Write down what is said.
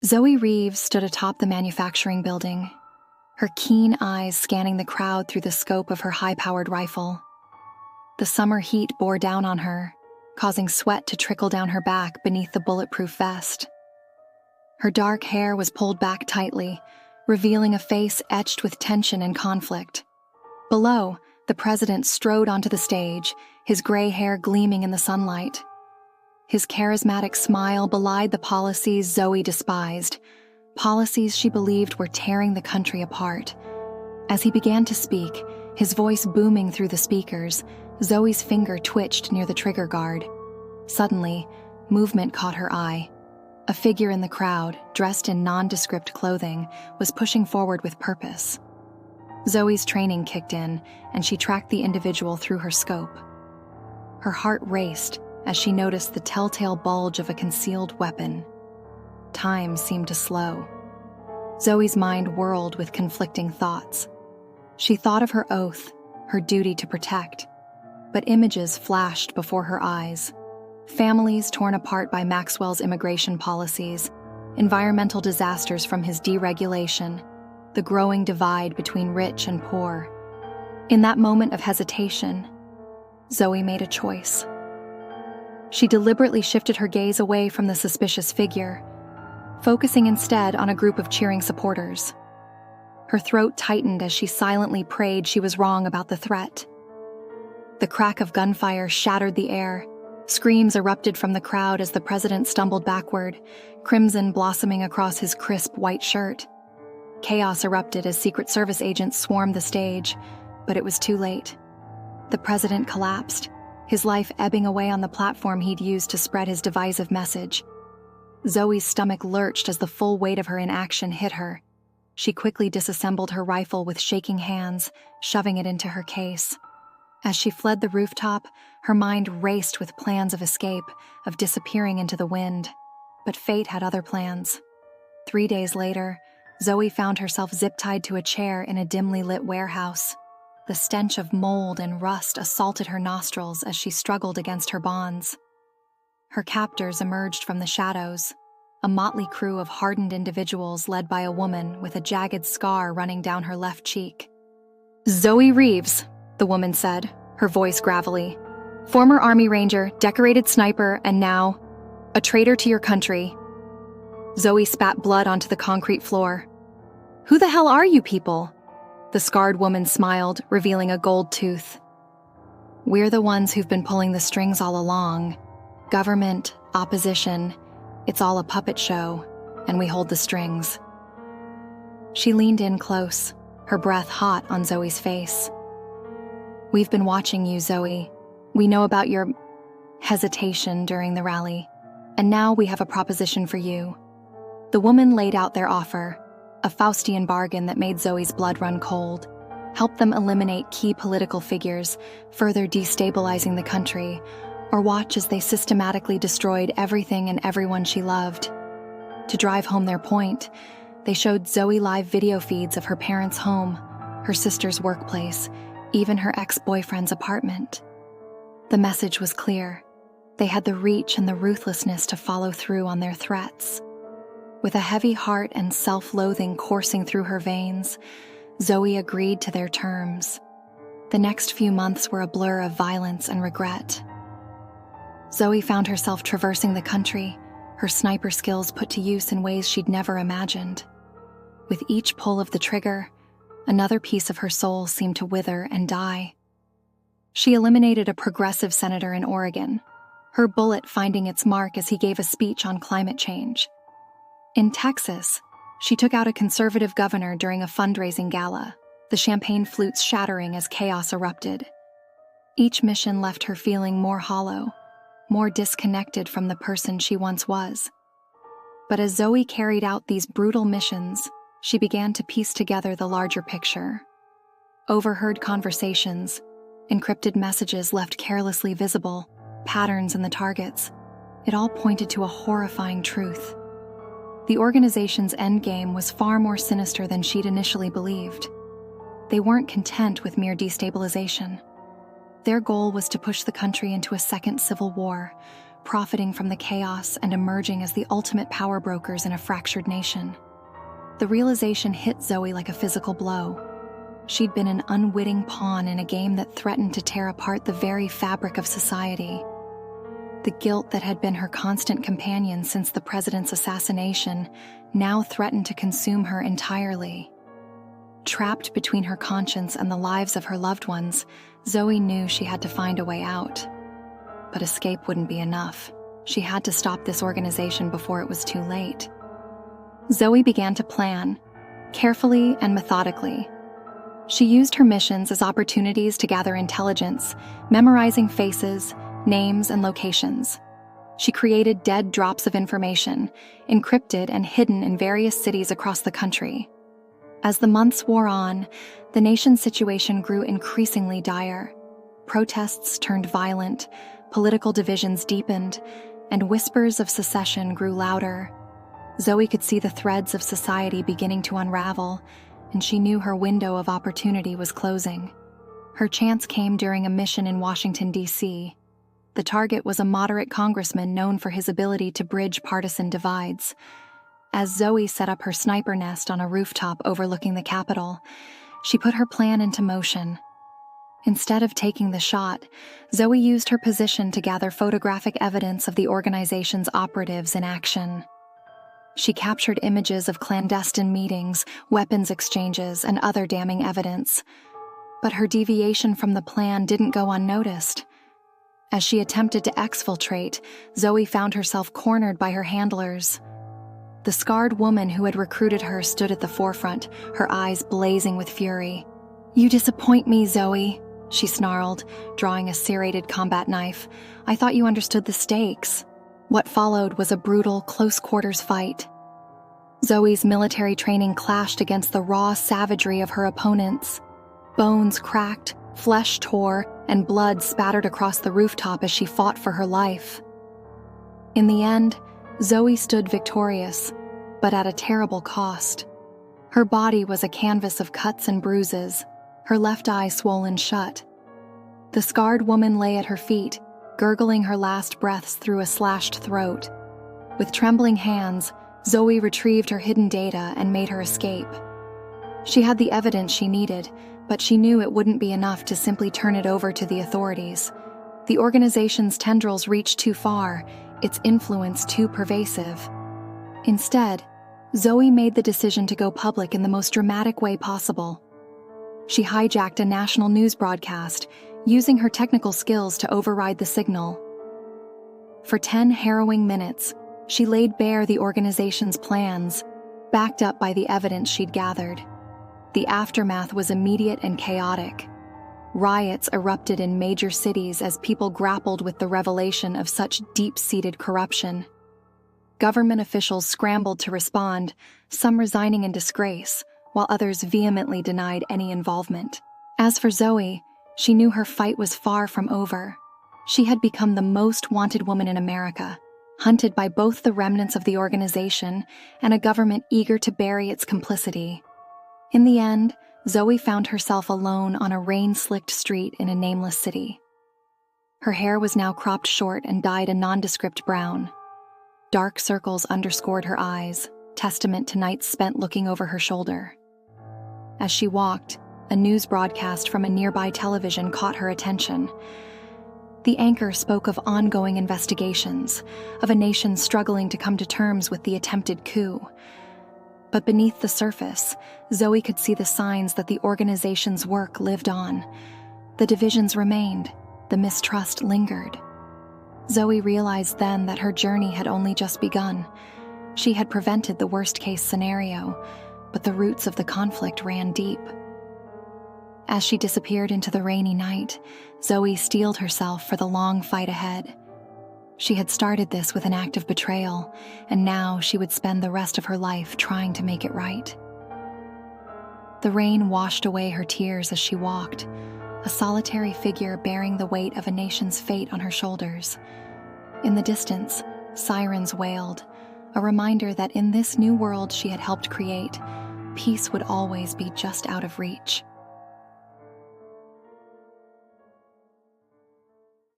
Zoe Reeves stood atop the manufacturing building, her keen eyes scanning the crowd through the scope of her high-powered rifle. The summer heat bore down on her, causing sweat to trickle down her back beneath the bulletproof vest. Her dark hair was pulled back tightly, revealing a face etched with tension and conflict. Below, the president strode onto the stage, his gray hair gleaming in the sunlight. His charismatic smile belied the policies Zoe despised, policies she believed were tearing the country apart. As he began to speak, his voice booming through the speakers, Zoe's finger twitched near the trigger guard. Suddenly, movement caught her eye. A figure in the crowd, dressed in nondescript clothing, was pushing forward with purpose. Zoe's training kicked in, and she tracked the individual through her scope. Her heart raced as she noticed the telltale bulge of a concealed weapon. Time seemed to slow. Zoe's mind whirled with conflicting thoughts. She thought of her oath, her duty to protect, but images flashed before her eyes. Families torn apart by Maxwell's immigration policies, environmental disasters from his deregulation, the growing divide between rich and poor. In that moment of hesitation, Zoe made a choice. She deliberately shifted her gaze away from the suspicious figure, focusing instead on a group of cheering supporters. Her throat tightened as she silently prayed she was wrong about the threat. The crack of gunfire shattered the air. Screams erupted from the crowd as the president stumbled backward, crimson blossoming across his crisp white shirt. Chaos erupted as Secret Service agents swarmed the stage, but it was too late. The president collapsed, his life ebbing away on the platform he'd used to spread his divisive message. Zoe's stomach lurched as the full weight of her inaction hit her. She quickly disassembled her rifle with shaking hands, shoving it into her case. As she fled the rooftop, her mind raced with plans of escape, of disappearing into the wind. But fate had other plans. 3 days later, Zoe found herself zip-tied to a chair in a dimly lit warehouse. The stench of mold and rust assaulted her nostrils as she struggled against her bonds. Her captors emerged from the shadows, a motley crew of hardened individuals led by a woman with a jagged scar running down her left cheek. "Zoe Reeves," the woman said, her voice gravelly. "Former Army Ranger, decorated sniper, and now a traitor to your country." Zoe spat blood onto the concrete floor. "Who the hell are you people?" The scarred woman smiled, revealing a gold tooth. "We're the ones who've been pulling the strings all along. Government, opposition, it's all a puppet show, and we hold the strings." She leaned in close, her breath hot on Zoe's face. "We've been watching you, Zoe. We know about your hesitation during the rally, and now we have a proposition for you." The woman laid out their offer, a Faustian bargain that made Zoe's blood run cold, help them eliminate key political figures, further destabilizing the country, or watch as they systematically destroyed everything and everyone she loved. To drive home their point, they showed Zoe live video feeds of her parents' home, her sister's workplace, even her ex-boyfriend's apartment. The message was clear. They had the reach and the ruthlessness to follow through on their threats. With a heavy heart and self-loathing coursing through her veins, Zoe agreed to their terms. The next few months were a blur of violence and regret. Zoe found herself traversing the country, her sniper skills put to use in ways she'd never imagined. With each pull of the trigger, another piece of her soul seemed to wither and die. She eliminated a progressive senator in Oregon, her bullet finding its mark as he gave a speech on climate change. In Texas, she took out a conservative governor during a fundraising gala, the champagne flutes shattering as chaos erupted. Each mission left her feeling more hollow, more disconnected from the person she once was. But as Zoe carried out these brutal missions, she began to piece together the larger picture. Overheard conversations, encrypted messages left carelessly visible, patterns in the targets. It all pointed to a horrifying truth. The organization's endgame was far more sinister than she'd initially believed. They weren't content with mere destabilization. Their goal was to push the country into a second civil war, profiting from the chaos and emerging as the ultimate power brokers in a fractured nation. The realization hit Zoe like a physical blow. She'd been an unwitting pawn in a game that threatened to tear apart the very fabric of society. The guilt that had been her constant companion since the president's assassination now threatened to consume her entirely. Trapped between her conscience and the lives of her loved ones, Zoe knew she had to find a way out. But escape wouldn't be enough. She had to stop this organization before it was too late. Zoe began to plan, carefully and methodically. She used her missions as opportunities to gather intelligence, memorizing faces, names, and locations. She created dead drops of information, encrypted and hidden in various cities across the country. As the months wore on, the nation's situation grew increasingly dire. Protests turned violent, political divisions deepened, and whispers of secession grew louder. Zoe could see the threads of society beginning to unravel, and she knew her window of opportunity was closing. Her chance came during a mission in Washington, D.C. The target was a moderate congressman known for his ability to bridge partisan divides. As Zoe set up her sniper nest on a rooftop overlooking the Capitol, she put her plan into motion. Instead of taking the shot, Zoe used her position to gather photographic evidence of the organization's operatives in action. She captured images of clandestine meetings, weapons exchanges, and other damning evidence. But her deviation from the plan didn't go unnoticed. As she attempted to exfiltrate, Zoe found herself cornered by her handlers. The scarred woman who had recruited her stood at the forefront, her eyes blazing with fury. "You disappoint me, Zoe," she snarled, drawing a serrated combat knife. "I thought you understood the stakes." What followed was a brutal, close-quarters fight. Zoe's military training clashed against the raw savagery of her opponents. Bones cracked, flesh tore, and blood spattered across the rooftop as she fought for her life. In the end, Zoe stood victorious, but at a terrible cost. Her body was a canvas of cuts and bruises, her left eye swollen shut. The scarred woman lay at her feet, gurgling her last breaths through a slashed throat. With trembling hands, Zoe retrieved her hidden data and made her escape. She had the evidence she needed, but she knew it wouldn't be enough to simply turn it over to the authorities. The organization's tendrils reached too far, its influence too pervasive. Instead, Zoe made the decision to go public in the most dramatic way possible. She hijacked a national news broadcast, using her technical skills to override the signal. For 10 harrowing minutes, she laid bare the organization's plans, backed up by the evidence she'd gathered. The aftermath was immediate and chaotic. Riots erupted in major cities as people grappled with the revelation of such deep-seated corruption. Government officials scrambled to respond, some resigning in disgrace, while others vehemently denied any involvement. As for Zoe, she knew her fight was far from over. She had become the most wanted woman in America, hunted by both the remnants of the organization and a government eager to bury its complicity. In the end, Zoe found herself alone on a rain-slicked street in a nameless city. Her hair was now cropped short and dyed a nondescript brown. Dark circles underscored her eyes, testament to nights spent looking over her shoulder. As she walked, a news broadcast from a nearby television caught her attention. The anchor spoke of ongoing investigations, of a nation struggling to come to terms with the attempted coup. But beneath the surface, Zoe could see the signs that the organization's work lived on. The divisions remained, the mistrust lingered. Zoe realized then that her journey had only just begun. She had prevented the worst-case scenario, but the roots of the conflict ran deep. As she disappeared into the rainy night, Zoe steeled herself for the long fight ahead. She had started this with an act of betrayal, and now she would spend the rest of her life trying to make it right. The rain washed away her tears as she walked, a solitary figure bearing the weight of a nation's fate on her shoulders. In the distance, sirens wailed, a reminder that in this new world she had helped create, peace would always be just out of reach.